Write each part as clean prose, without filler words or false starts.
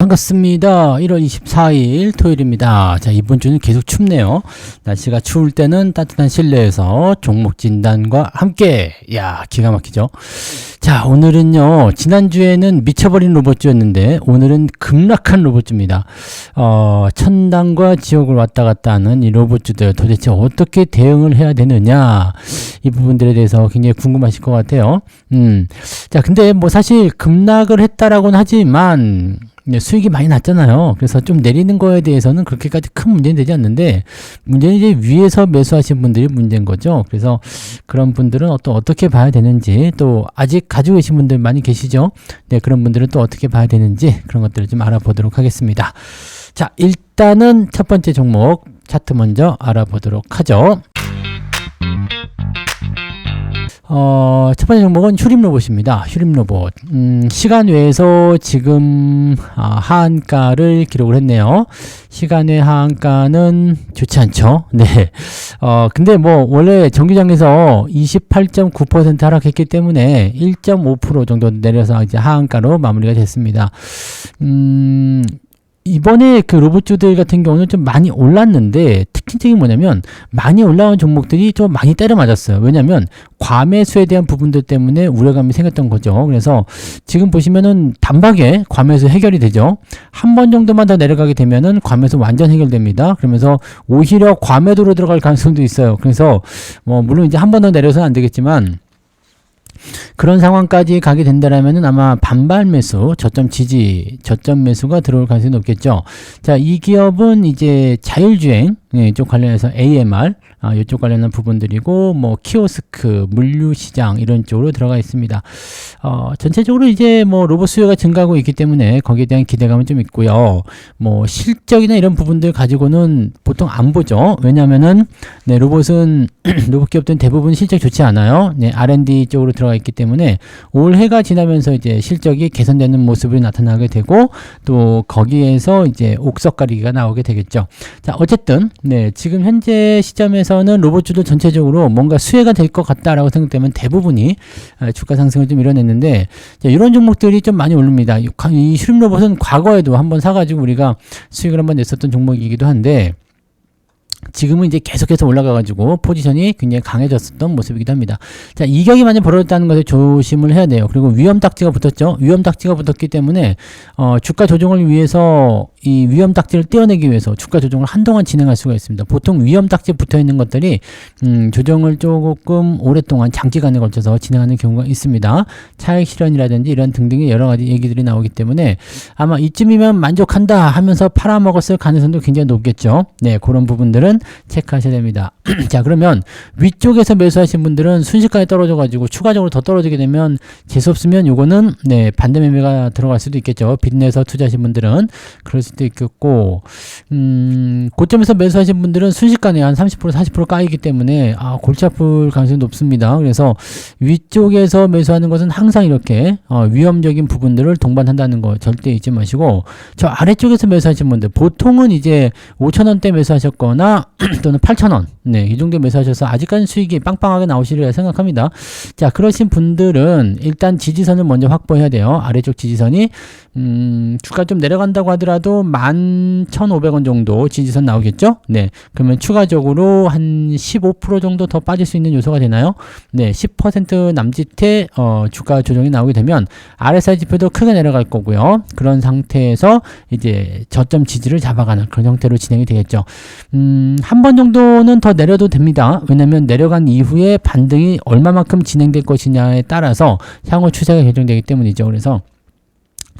반갑습니다. 1월 24일 토요일입니다. 자, 이번 주는 계속 춥네요. 날씨가 추울 때는 따뜻한 실내에서 종목 진단과 함께, 야, 기가 막히죠. 자, 오늘은요, 지난주에는 미쳐버린 로봇주였는데 오늘은 급락한 로봇주입니다. 천당과 지옥을 왔다 갔다 하는 이 로봇주들 도대체 어떻게 대응을 해야 되느냐, 이 부분들에 대해서 굉장히 궁금하실 것 같아요. 자, 근데 뭐 사실 급락을 했다라고는 하지만 수익이 많이 났잖아요. 그래서 좀 내리는 거에 대해서는 그렇게까지 큰 문제는 되지 않는데, 문제는 이제 위에서 매수하신 분들이 문제인 거죠. 그래서 그런 분들은 또 어떻게 봐야 되는지, 또 아직 가지고 계신 분들 많이 계시죠. 네, 그런 분들은 또 어떻게 봐야 되는지, 그런 것들을 좀 알아보도록 하겠습니다. 자, 일단은 첫 번째 종목 차트 먼저 알아보도록 하죠. 첫 번째 종목은 휴림 로봇입니다. 휴림 로봇. 시간 외에서 지금 하한가를 기록을 했네요. 시간 외 하한가는 좋지 않죠. 네. 근데 뭐 원래 정기장에서 28.9% 하락했기 때문에 1.5% 정도 내려서 이제 하한가로 마무리가 됐습니다. 이번에 그 로봇주들 같은 경우는 좀 많이 올랐는데, 특징이 뭐냐면 많이 올라온 종목들이 좀 많이 때려 맞았어요. 왜냐면 과매수에 대한 부분들 때문에 우려감이 생겼던 거죠. 그래서 지금 보시면은 단박에 과매수 해결이 되죠. 한 번 정도만 더 내려가게 되면은 과매수 완전 해결됩니다. 그러면서 오히려 과매도로 들어갈 가능성도 있어요. 그래서 뭐 물론 이제 한 번 더 내려서는 안 되겠지만, 그런 상황까지 가게 된다라면은 아마 반발 매수, 저점 지지, 저점 매수가 들어올 가능성이 높겠죠. 자, 이 기업은 이제 자율주행 이쪽 관련해서 AMR, 이쪽 관련한 부분들이고, 뭐 키오스크, 물류시장 이런 쪽으로 들어가 있습니다. 전체적으로 이제 뭐 로봇 수요가 증가하고 있기 때문에 거기에 대한 기대감은 좀 있고요. 뭐 실적이나 이런 부분들 가지고는 보통 안 보죠. 왜냐면은 네, 로봇은 로봇 기업들은 대부분 실적 좋지 않아요. 네, R&D 쪽으로 들어가 있기 때문에 올해가 지나면서 이제 실적이 개선되는 모습이 나타나게 되고, 또 거기에서 이제 옥석 가리기가 나오게 되겠죠. 자, 어쨌든 네, 지금 현재 시점에서는 로봇주들 전체적으로 뭔가 수혜가 될 것 같다라고 생각되면 대부분이 주가 상승을 좀 이뤄냈는데, 자, 이런 종목들이 좀 많이 오릅니다. 이 휴림 로봇은 과거에도 한번 사가지고 우리가 수익을 한번 냈었던 종목이기도 한데, 지금은 이제 계속해서 올라가가지고 포지션이 굉장히 강해졌었던 모습이기도 합니다. 자, 이격이 많이 벌어졌다는 것에 조심을 해야 돼요. 그리고 위험 딱지가 붙었죠. 위험 딱지가 붙었기 때문에 주가 조정을 위해서 이 위험 딱지를 떼어내기 위해서 주가 조정을 한동안 진행할 수가 있습니다. 보통 위험 딱지에 붙어 있는 것들이 조정을 조금 오랫동안 장기간에 걸쳐서 진행하는 경우가 있습니다. 차익 실현이라든지 이런 등등의 여러 가지 얘기들이 나오기 때문에 아마 이쯤이면 만족한다 하면서 팔아먹었을 가능성도 굉장히 높겠죠. 네, 그런 부분들은 체크하셔야 됩니다. 자, 그러면 위쪽에서 매수하신 분들은 순식간에 떨어져가지고 추가적으로 더 떨어지게 되면 재수없으면 요거는 네, 반대 매매가 들어갈 수도 있겠죠. 빚내서 투자하신 분들은 그럴 수도 있겠고, 고점에서 매수하신 분들은 순식간에 한 30% 40% 까이기 때문에 골치 아플 가능성이 높습니다. 그래서 위쪽에서 매수하는 것은 항상 이렇게 위험적인 부분들을 동반한다는 거 절대 잊지 마시고, 저 아래쪽에서 매수하신 분들 보통은 이제 5,000원대 매수하셨거나 또는 8,000원, 네, 이 정도 매수하셔서 아직까지 수익이 빵빵하게 나오시리라 생각합니다. 자, 그러신 분들은 일단 지지선을 먼저 확보해야 돼요. 아래쪽 지지선이 주가 좀 내려간다고 하더라도 11,500원 정도 지지선 나오겠죠? 네, 그러면 추가적으로 한 15% 정도 더 빠질 수 있는 요소가 되나요? 네, 10% 남짓의 주가 조정이 나오게 되면 RSI 지표도 크게 내려갈 거고요. 그런 상태에서 이제 저점 지지를 잡아가는 그런 형태로 진행이 되겠죠. 한 번 정도는 더 내려도 됩니다. 왜냐면 내려간 이후에 반등이 얼마만큼 진행될 것이냐에 따라서 향후 추세가 결정되기 때문이죠. 그래서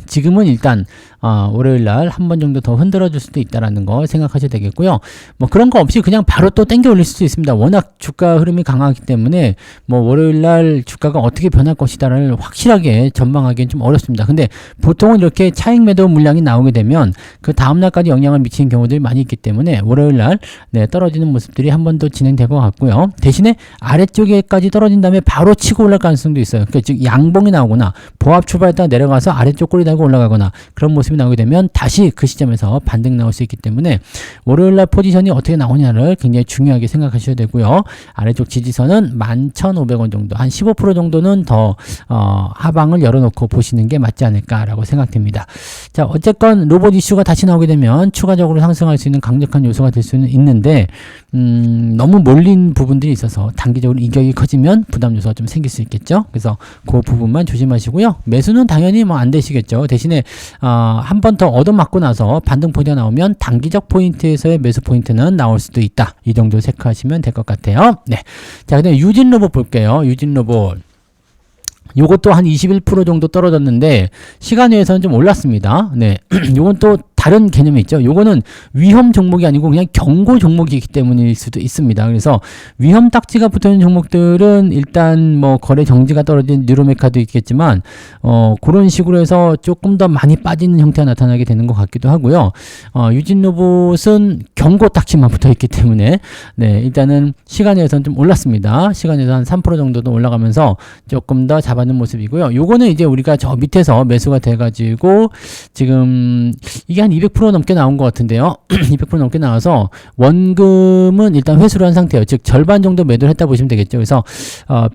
지금은 일단 월요일날 한 번 정도 더 흔들어 줄 수도 있다라는 거 생각하셔야 되겠고요. 뭐 그런 거 없이 그냥 바로 또 땡겨 올릴 수도 있습니다. 워낙 주가 흐름이 강하기 때문에 뭐 월요일날 주가가 어떻게 변할 것이다를 확실하게 전망하기는 좀 어렵습니다. 근데 보통은 이렇게 차익 매도 물량이 나오게 되면 그 다음날까지 영향을 미치는 경우들이 많이 있기 때문에 월요일날 네, 떨어지는 모습들이 한 번 더 진행될 것 같고요. 대신에 아래쪽에까지 떨어진 다음에 바로 치고 올라갈 가능성도 있어요. 그러니까 즉 양봉이 나오거나 보합 출발했다가 내려가서 아래쪽 꼬리 달고 올라가거나 그런 모습이 모습이 나오게 되면 다시 그 시점에서 반등 나올 수 있기 때문에 월요일날 포지션이 어떻게 나오냐를 굉장히 중요하게 생각하셔야 되고요. 아래쪽 지지선은 11,500원 정도, 한 15% 정도는 더 하방을 열어놓고 보시는 게 맞지 않을까라고 생각됩니다. 자, 어쨌건 로봇 이슈가 다시 나오게 되면 추가적으로 상승할 수 있는 강력한 요소가 될 수는 있는데 너무 몰린 부분들이 있어서 단기적으로 이격이 커지면 부담 요소가 좀 생길 수 있겠죠. 그래서 그 부분만 조심하시고요. 매수는 당연히 뭐 안 되시겠죠. 대신에 한 번 더 얻어맞고 나서 반등 포인트가 나오면 단기적 포인트에서의 매수 포인트는 나올 수도 있다. 이 정도 체크하시면 될 것 같아요. 네. 자, 그다음에 유진 로봇 볼게요. 유진 로봇. 요것도 한 21% 정도 떨어졌는데 시간외에서는 좀 올랐습니다. 네. 요건 또 다른 개념이 있죠. 요거는 위험 종목이 아니고 그냥 경고 종목이기 때문일 수도 있습니다. 그래서 위험 딱지가 붙어있는 종목들은 일단 뭐 거래 정지가 떨어진 뉴로메카도 있겠지만 그런 식으로 해서 조금 더 많이 빠지는 형태가 나타나게 되는 것 같기도 하고요. 유진 로봇은 경고 딱지만 붙어있기 때문에 네, 일단은 시간에서는 좀 올랐습니다. 시간에서 한 3% 정도도 올라가면서 조금 더 잡아놓은 모습이고요. 요거는 이제 우리가 저 밑에서 매수가 돼가지고 지금 이게 한 200% 넘게 나온 것 같은데요. 200% 넘게 나와서 원금은 일단 회수를 한 상태예요. 즉 절반 정도 매도를 했다 보시면 되겠죠. 그래서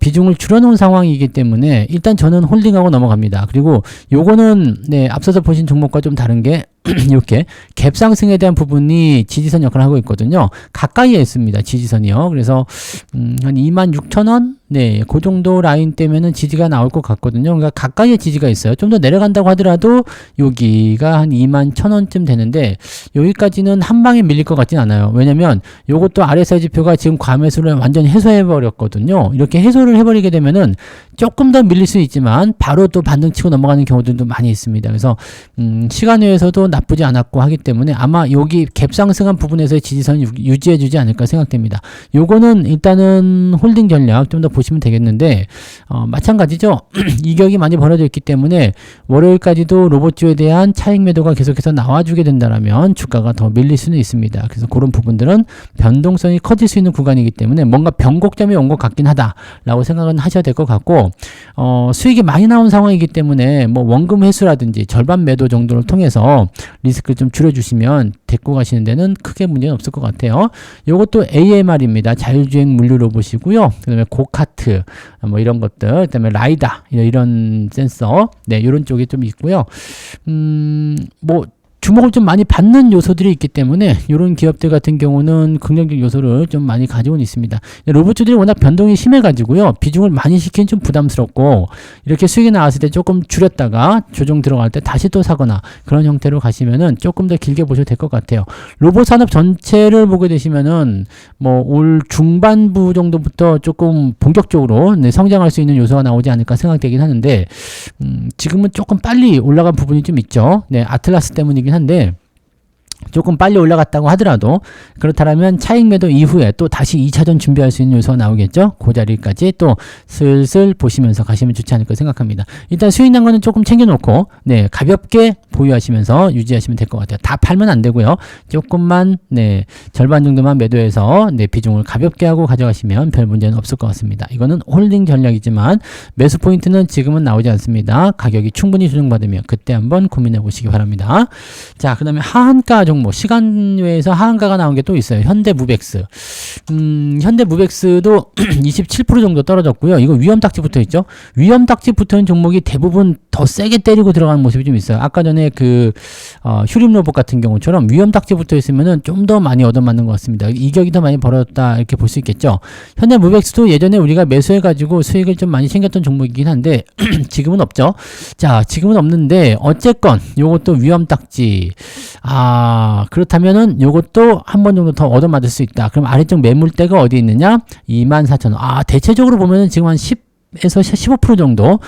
비중을 줄여놓은 상황이기 때문에 일단 저는 홀딩하고 넘어갑니다. 그리고 요거는 네, 앞서서 보신 종목과 좀 다른 게 이렇게 갭 상승에 대한 부분이 지지선 역할을 하고 있거든요. 가까이에 있습니다. 지지선이요. 그래서 한 26,000원? 네, 그 정도 라인 때면은 지지가 나올 것 같거든요. 그러니까 가까이에 지지가 있어요. 좀 더 내려간다고 하더라도 여기가 한 21,000원쯤 되는데 여기까지는 한 방에 밀릴 것 같진 않아요. 왜냐면 요것도 RSI 지표가 지금 과매수를 완전히 해소해 버렸거든요. 이렇게 해소를 해버리게 되면은 조금 더 밀릴 수 있지만 바로 또 반등 치고 넘어가는 경우들도 많이 있습니다. 그래서 시간외에서도 나쁘지 않았고 하기 때문에 아마 여기 갭 상승한 부분에서의 지지선 유지해 주지 않을까 생각됩니다. 요거는 일단은 홀딩 전략 좀 더 보시면 되겠는데 마찬가지죠. 이격이 많이 벌어져 있기 때문에 월요일까지도 로봇주에 대한 차익 매도가 계속해서 나와주게 된다면 주가가 더 밀릴 수는 있습니다. 그래서 그런 부분들은 변동성이 커질 수 있는 구간이기 때문에 뭔가 변곡점이 온 것 같긴 하다라고 생각은 하셔야 될 것 같고 수익이 많이 나온 상황이기 때문에 뭐 원금 회수라든지 절반 매도 정도를 통해서 리스크를 좀 줄여주시면 데리고 가시는 데는 크게 문제는 없을 것 같아요. 이것도 AMR입니다. 자율주행 물류 로봇이고요. 그 다음에 고카트 뭐 이런 것들, 그 다음에 라이다 이런 센서, 네, 이런 쪽이 좀 있고요. 뭐 주목을 좀 많이 받는 요소들이 있기 때문에 이런 기업들 같은 경우는 긍정적 요소를 좀 많이 가지고는 있습니다. 로봇주들이 워낙 변동이 심해가지고요. 비중을 많이 시키는 좀 부담스럽고 이렇게 수익이 나왔을 때 조금 줄였다가 조정 들어갈 때 다시 또 사거나 그런 형태로 가시면은 조금 더 길게 보셔도 될 것 같아요. 로봇 산업 전체를 보게 되시면은 뭐 올 중반부 정도부터 조금 본격적으로 네, 성장할 수 있는 요소가 나오지 않을까 생각되긴 하는데 지금은 조금 빨리 올라간 부분이 좀 있죠. 네, 아틀라스 때문이긴 한데 조금 빨리 올라갔다고 하더라도 그렇다면 차익 매도 이후에 또 다시 2차전 준비할 수 있는 요소가 나오겠죠. 그 자리까지 또 슬슬 보시면서 가시면 좋지 않을까 생각합니다. 일단 수익 난 거는 조금 챙겨놓고 네, 가볍게 보유하시면서 유지하시면 될 것 같아요. 다 팔면 안 되고요. 조금만 네, 절반 정도만 매도해서 네, 비중을 가볍게 하고 가져가시면 별 문제는 없을 것 같습니다. 이거는 홀딩 전략이지만 매수 포인트는 지금은 나오지 않습니다. 가격이 충분히 조정받으면 그때 한번 고민해 보시기 바랍니다. 자, 그 다음에 하한가 종목, 시간 외에서 하한가가 나온 게 또 있어요. 현대무벡스. 현대무벡스도 27% 정도 떨어졌고요. 이거 위험 딱지 붙어 있죠. 위험 딱지 붙어 있는 종목이 대부분 더 세게 때리고 들어가는 모습이 좀 있어요. 아까 전에 그 휴림 로봇 같은 경우처럼 위험 딱지 붙어 있으면은 좀 더 많이 얻어맞는 것 같습니다. 이격이 더 많이 벌어졌다 이렇게 볼 수 있겠죠. 현대무벡스도 예전에 우리가 매수해가지고 수익을 좀 많이 챙겼던 종목이긴 한데 지금은 없죠. 자, 지금은 없는데 어쨌건 요것도 위험 딱지. 그렇다면은 요것도 한 번 정도 더 얻어맞을 수 있다. 그럼 아래쪽 매물대가 어디 있느냐? 24,000원. 대체적으로 보면은 지금 한 10에서 15% 정도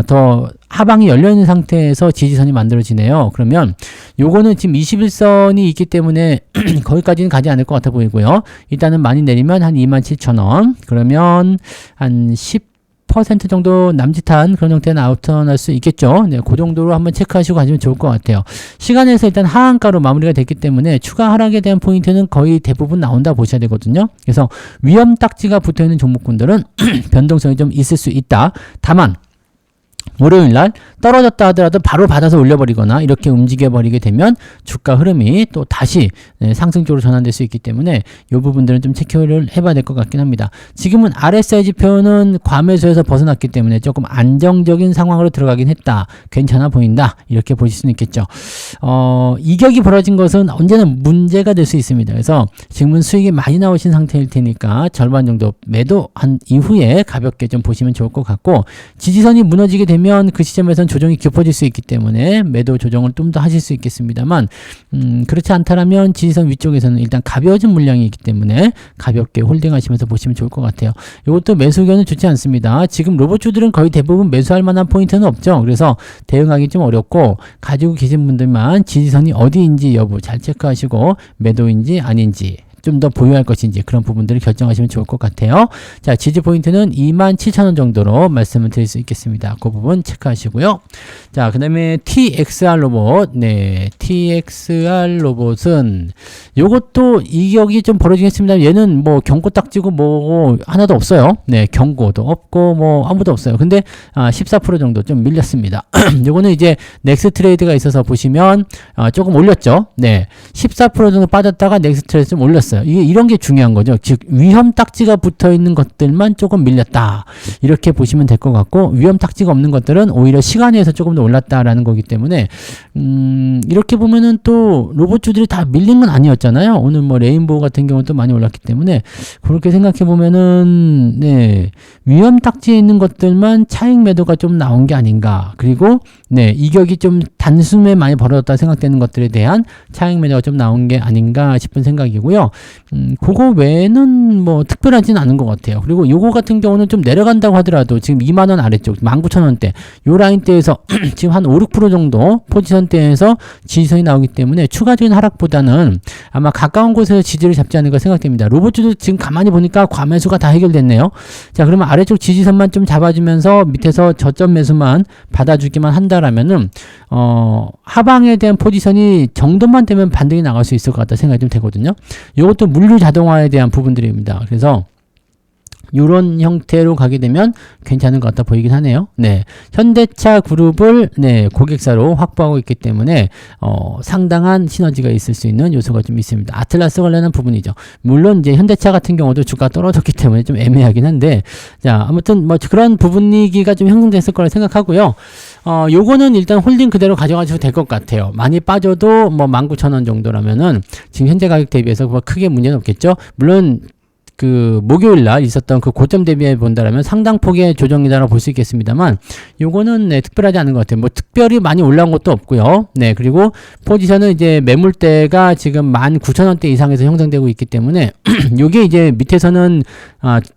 더 하방이 열려있는 상태에서 지지선이 만들어지네요. 그러면 요거는 지금 21선이 있기 때문에 거기까지는 가지 않을 것 같아 보이고요. 일단은 많이 내리면 한 27,000원. 그러면 한 10% 정도 남짓한 그런 형태는 나타날 수 있겠죠. 네, 그 정도로 한번 체크하시고 가시면 좋을 것 같아요. 시간에서 일단 하한가로 마무리가 됐기 때문에 추가 하락에 대한 포인트는 거의 대부분 나온다 보셔야 되거든요. 그래서 위험 딱지가 붙어있는 종목군들은 변동성이 좀 있을 수 있다. 다만 월요일날 떨어졌다 하더라도 바로 받아서 올려버리거나 이렇게 움직여버리게 되면 주가 흐름이 또 다시 상승 쪽으로 전환될 수 있기 때문에 이 부분들은 좀 체크를 해봐야 될 것 같긴 합니다. 지금은 RSI 지표는 과매수에서 벗어났기 때문에 조금 안정적인 상황으로 들어가긴 했다. 괜찮아 보인다. 이렇게 보실 수는 있겠죠. 이격이 벌어진 것은 언제나 문제가 될 수 있습니다. 그래서 지금은 수익이 많이 나오신 상태일 테니까 절반 정도 매도한 이후에 가볍게 좀 보시면 좋을 것 같고, 지지선이 무너지게 되면 그 시점에선 조정이 깊어질 수 있기 때문에 매도 조정을 좀 더 하실 수 있겠습니다만, 그렇지 않다라면 지지선 위쪽에서는 일단 가벼워진 물량이기 때문에 가볍게 홀딩하시면서 보시면 좋을 것 같아요. 이것도 매수 의견은 좋지 않습니다. 지금 로봇주들은 거의 대부분 매수할 만한 포인트는 없죠. 그래서 대응하기 좀 어렵고, 가지고 계신 분들만 지지선이 어디인지 여부 잘 체크하시고 매도인지 아닌지 좀 더 보유할 것인지 그런 부분들을 결정하시면 좋을 것 같아요. 자, 지지 포인트는 27,000원 정도로 말씀을 드릴 수 있겠습니다. 그 부분 체크하시고요. 자, 그 다음에 TXR 로봇. 네, TXR 로봇은 요것도 이격이 좀 벌어지겠습니다. 얘는 뭐 경고 딱지고 뭐 하나도 없어요. 네, 경고도 없고 뭐 아무도 없어요. 근데 14% 정도 좀 밀렸습니다. 요거는 이제 넥스 트레이드가 있어서 보시면 조금 올렸죠. 네, 14% 정도 빠졌다가 넥스 트레이드 좀 올렸어요. 이게 이런 게 중요한 거죠. 즉 위험 딱지가 붙어 있는 것들만 조금 밀렸다. 이렇게 보시면 될 것 같고, 위험 딱지가 없는 것들은 오히려 시간에서 조금 더 올랐다라는 거기 때문에 이렇게 보면은 또 로봇주들이 다 밀린 건 아니었잖아요. 오늘 뭐 레인보우 같은 경우는 또 많이 올랐기 때문에 그렇게 생각해 보면은 네, 위험 딱지에 있는 것들만 차익 매도가 좀 나온 게 아닌가. 그리고 네, 이격이 좀 단숨에 많이 벌어졌다 생각되는 것들에 대한 차익 매도가 좀 나온 게 아닌가 싶은 생각이고요. 그거 외에는 뭐 특별하진 않은 것 같아요. 그리고 요거 같은 경우는 좀 내려간다고 하더라도 지금 2만원 아래쪽 19,000원대 요 라인대에서 지금 한 5, 6% 정도 포지션대에서 지지선이 나오기 때문에 추가적인 하락보다는 아마 가까운 곳에서 지지를 잡지 않을까 생각됩니다. 로봇주도 지금 가만히 보니까 과매수가 다 해결됐네요. 자, 그러면 아래쪽 지지선만 좀 잡아주면서 밑에서 저점 매수만 받아주기만 한다라면은 하방에 대한 포지션이 정도만 되면 반등이 나갈 수 있을 것 같다 생각이 좀 되거든요. 이것도 물류 자동화에 대한 부분들입니다. 그래서 이런 형태로 가게 되면 괜찮은 것 같아 보이긴 하네요. 네, 현대차 그룹을 네, 고객사로 확보하고 있기 때문에 상당한 시너지가 있을 수 있는 요소가 좀 있습니다. 아틀라스 관련한 부분이죠. 물론 이제 현대차 같은 경우도 주가 떨어졌기 때문에 좀 애매하긴 한데, 자, 아무튼 뭐 그런 부분이기가 좀 형성됐을 거라 생각하고요. 요거는 일단 홀딩 그대로 가져가셔도 될 것 같아요. 많이 빠져도 뭐 19,000원 정도라면은 지금 현재 가격 대비해서 크게 문제는 없겠죠. 물론 그 목요일 날 있었던 그 고점 대비해 본다라면 상당폭의 조정이다라고 볼 수 있겠습니다만, 요거는 네, 특별하지 않은 것 같아요. 뭐 특별히 많이 올라온 것도 없고요. 네, 그리고 포지션은 이제 매물대가 지금 19,000원대 이상에서 형성되고 있기 때문에 요게 이제 밑에서는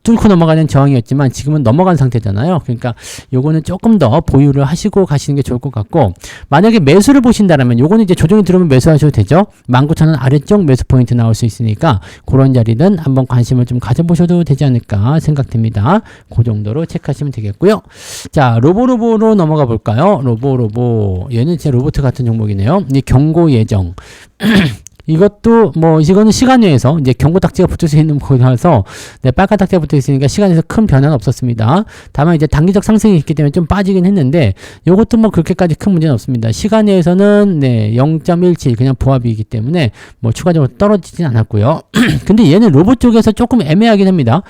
뚫고 넘어가는 저항이었지만 지금은 넘어간 상태잖아요. 그러니까 요거는 조금 더 보유를 하시고 가시는 게 좋을 것 같고, 만약에 매수를 보신다라면 요거는 이제 조정이 들어오면 매수하셔도 되죠. 19,000원 아래쪽 매수 포인트 나올 수 있으니까 그런 자리는 한번 관심을 좀 가져보셔도 되지 않을까 생각됩니다. 그 정도로 체크하시면 되겠고요. 자, 로보로 넘어가 볼까요? 로보 얘는 제 로봇 같은 종목이네요. 이 경고 예정 이것도 뭐 이거는 시간외에서 이제 경고 딱지가 붙을 수 있는 거라서 네, 빨간 딱지가 붙어 있으니까 시간에서 큰 변화는 없었습니다. 다만 이제 단기적 상승이 있기 때문에 좀 빠지긴 했는데 이것도 뭐 그렇게까지 큰 문제는 없습니다. 시간외에서는 네, 0.17 그냥 보합이기 때문에 뭐 추가적으로 떨어지진 않았고요. 근데 얘는 로봇 쪽에서 조금 애매하긴 합니다.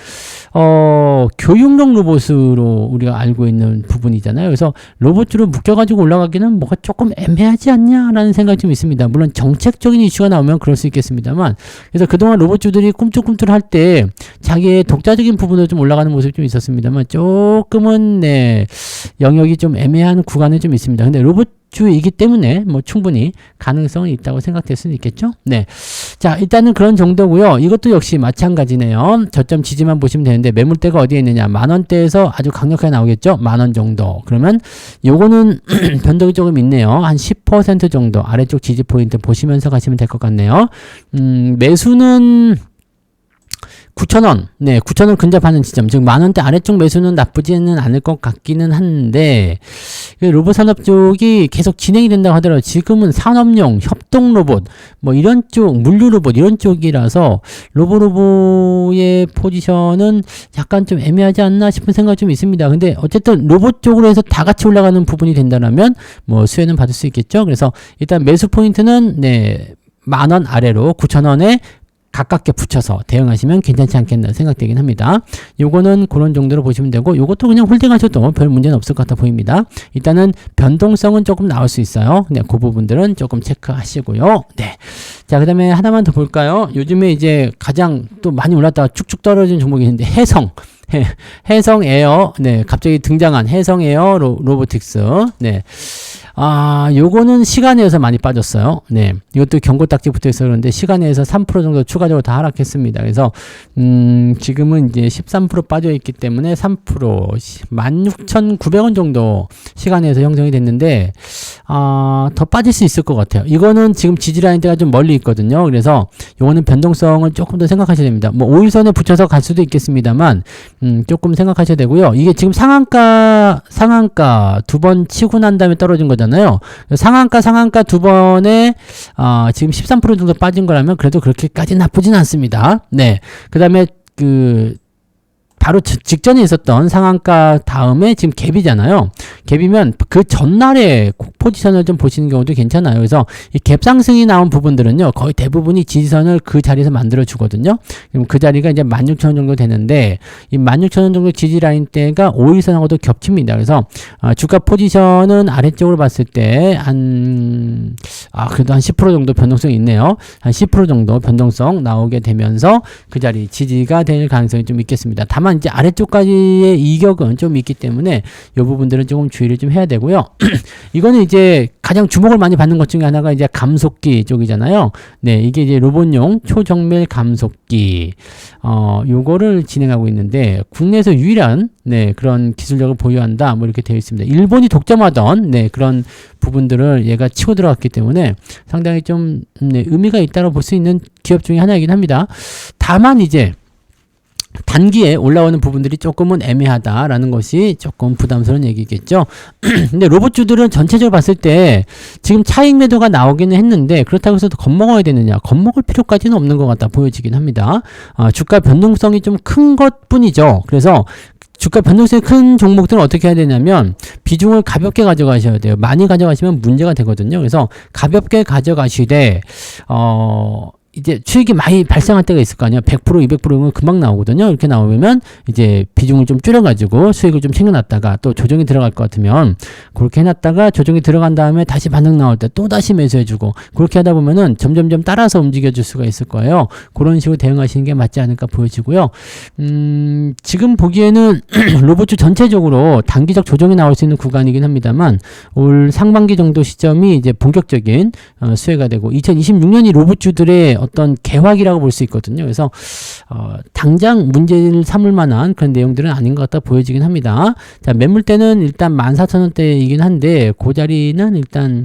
교육용 로봇으로 우리가 알고 있는 부분이잖아요. 그래서 로봇으로 묶여가지고 올라가기는 뭐가 조금 애매하지 않냐라는 생각이 좀 있습니다. 물론 정책적인 이슈가 나오면 그럴 수 있겠습니다만, 그래서 그동안 로봇주들이 꿈틀꿈틀할 때 자기의 독자적인 부분으로 좀 올라가는 모습이 좀 있었습니다만 조금은 네, 영역이 좀 애매한 구간이 좀 있습니다. 근데 로봇주이기 때문에 뭐 충분히 가능성은 있다고 생각될 수는 있겠죠. 네, 자, 일단은 그런 정도고요. 이것도 역시 마찬가지네요. 저점 지지만 보시면 되는데 매물대가 어디에 있느냐, 10,000원대에서 아주 강력하게 나오겠죠. 10,000원 정도. 그러면 요거는 변동이 조금 있네요. 한 10% 정도 아래쪽 지지 포인트 보시면서 가시면 될 것 같네요. 매수는 9,000원. 네, 9,000원 근접하는 지점. 즉, 만 원대 아래쪽 매수는 나쁘지는 않을 것 같기는 한데, 로봇 산업 쪽이 계속 진행이 된다고 하더라도 지금은 산업용, 협동 로봇, 뭐 이런 쪽, 물류 로봇 이런 쪽이라서 로보의 포지션은 약간 좀 애매하지 않나 싶은 생각이 좀 있습니다. 근데 어쨌든 로봇 쪽으로 해서 다 같이 올라가는 부분이 된다면 뭐 수혜는 받을 수 있겠죠. 그래서 일단 매수 포인트는 네, 만 원 아래로 9,000원에 가깝게 붙여서 대응하시면 괜찮지 않겠나 생각되긴 합니다. 요거는 그런 정도로 보시면 되고, 요것도 그냥 홀딩하셔도 별 문제는 없을 것 같아 보입니다. 일단은 변동성은 조금 나올 수 있어요. 네, 그 부분들은 조금 체크하시고요. 네. 자, 그 다음에 하나만 더 볼까요? 요즘에 이제 가장 또 많이 올랐다가 쭉쭉 떨어진 종목이 있는데, 해성 에어. 네, 갑자기 등장한 해성 에어 로보틱스. 네. 요거는 시간에서 많이 빠졌어요. 네. 이것도 경고 딱지 붙어 있어 그런데 시간에서 3% 정도 추가적으로 다 하락했습니다. 그래서, 지금은 이제 13% 빠져 있기 때문에 3%, 16,900원 정도 시간에서 형성이 됐는데, 더 빠질 수 있을 것 같아요. 이거는 지금 지지라인대가 좀 멀리 있거든요. 그래서 요거는 변동성을 조금 더 생각하셔야 됩니다. 뭐 5일선에 붙여서 갈 수도 있겠습니다만, 조금 생각하셔야 되고요. 이게 지금 상한가 두 번 치고 난 다음에 떨어진 거잖아요. 상한가 두 번에 지금 13% 정도 빠진 거라면 그래도 그렇게까지 나쁘진 않습니다. 네. 그다음에 바로 직전에 있었던 상한가 다음에 지금 갭이잖아요. 갭이면 그 전날에 포지션을 좀 보시는 경우도 괜찮아요. 그래서 이 갭 상승이 나온 부분들은요, 거의 대부분이 지지선을 그 자리에서 만들어 주거든요. 그럼 그 자리가 이제 16,000원 정도 되는데, 이 16,000원 정도 지지 라인대가 5일선하고도 겹칩니다. 그래서 주가 포지션은 아래쪽으로 봤을 때 그래도 한 10% 정도 변동성이 있네요. 한 10% 정도 변동성 나오게 되면서 그 자리 지지가 될 가능성이 좀 있겠습니다. 다만 이제 아래쪽까지의 이격은 좀 있기 때문에 이 부분들은 조금 주의를 좀 해야 되고요. 이거는 이제 가장 주목을 많이 받는 것 중에 하나가 이제 감속기 쪽이잖아요. 네, 이게 이제 로봇용 초정밀 감속기, 요거를 진행하고 있는데 국내에서 유일한 네, 그런 기술력을 보유한다. 뭐 이렇게 되어 있습니다. 일본이 독점하던 네, 그런 부분들을 얘가 치고 들어갔기 때문에 상당히 좀 네, 의미가 있다고 볼 수 있는 기업 중에 하나이긴 합니다. 다만 이제 단기에 올라오는 부분들이 조금은 애매하다라는 것이 조금 부담스러운 얘기겠죠. 근데 로봇주들은 전체적으로 봤을 때 지금 차익 매도가 나오기는 했는데 그렇다고 해서 겁먹어야 되느냐? 겁먹을 필요까지는 없는 것 같다 보여지긴 합니다. 주가 변동성이 좀 큰 것뿐이죠. 그래서 주가 변동성이 큰 종목들은 어떻게 해야 되냐면 비중을 가볍게 가져가셔야 돼요. 많이 가져가시면 문제가 되거든요. 그래서 가볍게 가져가시되 이제 수익이 많이 발생할 때가 있을 거 아니에요. 100%, 200%는 금방 나오거든요. 이렇게 나오면 이제 비중을 좀 줄여가지고 수익을 좀 챙겨놨다가 또 조정이 들어갈 것 같으면 그렇게 해놨다가 조정이 들어간 다음에 다시 반등 나올 때 또 다시 매수해주고 그렇게 하다 보면은 점점점 따라서 움직여줄 수가 있을 거예요. 그런 식으로 대응하시는 게 맞지 않을까 보여지고요. 지금 보기에는 로봇주 전체적으로 단기적 조정이 나올 수 있는 구간이긴 합니다만 올 상반기 정도 시점이 이제 본격적인 수혜가 되고 2026년이 로봇주들의 어떤 개화기라고 볼 수 있거든요. 그래서 당장 문제를 삼을 만한 그런 내용들은 아닌 것 같다 보여지긴 합니다. 자, 매물대는 일단 14,000원대이긴 한데 그 자리는 일단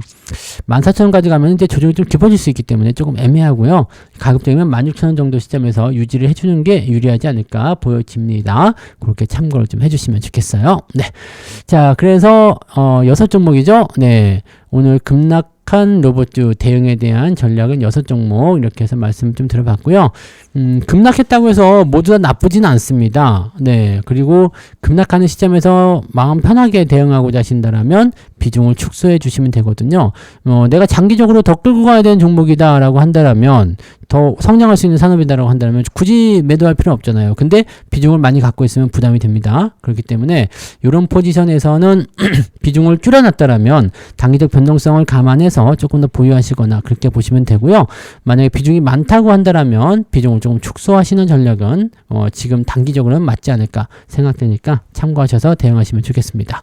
14,000원까지 가면 이제 조정이 좀 깊어질 수 있기 때문에 조금 애매하고요. 가급적이면 16,000원 정도 시점에서 유지를 해주는 게 유리하지 않을까 보여집니다. 그렇게 참고를 좀 해주시면 좋겠어요. 네. 자, 그래서 6종목이죠. 네. 오늘 급락한 로봇주 대응에 대한 전략은 6종목 이렇게 해서 말씀 좀 들어봤고요. 급락했다고 해서 모두 다 나쁘지는 않습니다. 네. 그리고 급락하는 시점에서 마음 편하게 대응하고자 하신다라면 비중을 축소해 주시면 되거든요. 내가 장기적으로 더 끌고 가야 되는 종목이다라고 한다라면 더 성장할 수 있는 산업이다라고 한다면 굳이 매도할 필요는 없잖아요. 근데 비중을 많이 갖고 있으면 부담이 됩니다. 그렇기 때문에 이런 포지션에서는 비중을 줄여놨다라면 단기적 변동성을 감안해서 조금 더 보유하시거나 그렇게 보시면 되고요. 만약에 비중이 많다고 한다라면 비중을 조금 축소하시는 전략은 지금 단기적으로는 맞지 않을까 생각되니까 참고하셔서 대응하시면 좋겠습니다.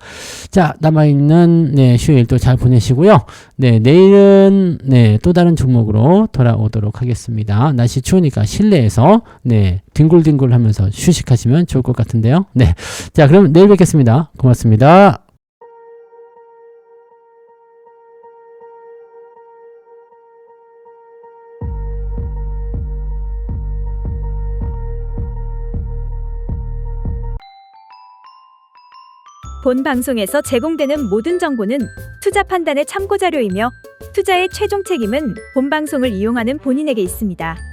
자, 남아있는 네, 휴일 또 잘 보내시고요. 네, 내일은 네, 또 다른 종목으로 돌아오도록 하겠습니다. 날씨 추우니까 실내에서 네, 뒹굴뒹굴 하면서 휴식하시면 좋을 것 같은데요. 네. 자, 그럼 내일 뵙겠습니다. 고맙습니다. 본 방송에서 제공되는 모든 정보는 투자 판단의 참고 자료이며 투자의 최종 책임은 본 방송을 이용하는 본인에게 있습니다.